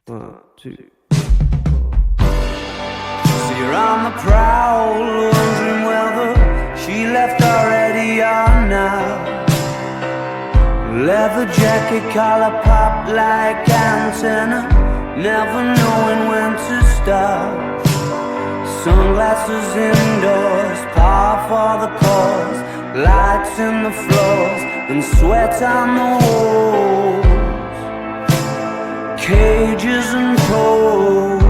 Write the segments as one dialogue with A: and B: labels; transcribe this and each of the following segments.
A: 1, 2.
B: So you're on the prowl, wondering whether she left already or not. Leather jacket, collar pop like antenna, never knowing when to stop. Sunglasses indoors, par for the cause, lights in the floors and sweat on the walls. Cages and poles.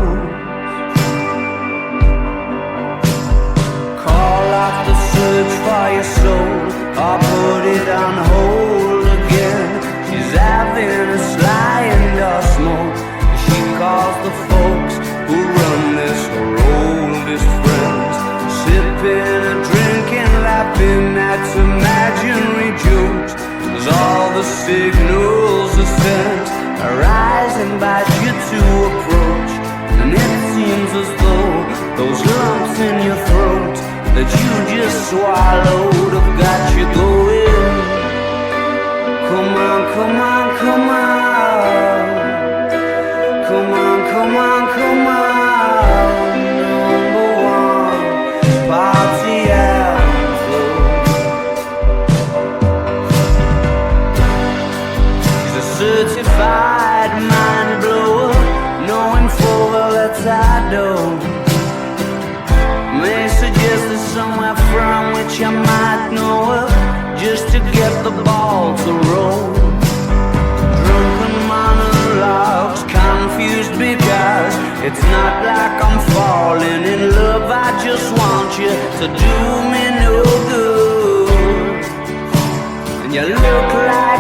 B: Call off the search for your soul, or put it on hold again. She's having a sly indoor smoke. She calls the folks who run this, her oldest friends, sipping and drinking, laughing at imaginary jokes. As all the signals are sent, arise, invite you to approach. And it seems as though those lumps in your throat that you just swallowed have got you going. Come on, come on, come on. Come on, come on, come on. Number one, Party Anthem. She's a certified mind blower, knowing full well that I don't. May suggest there's somewhere from which I might know her, just to get the ball to roll. Drunken monologues, confused because it's not like I'm falling in love. I just want you to do me no good. And you look like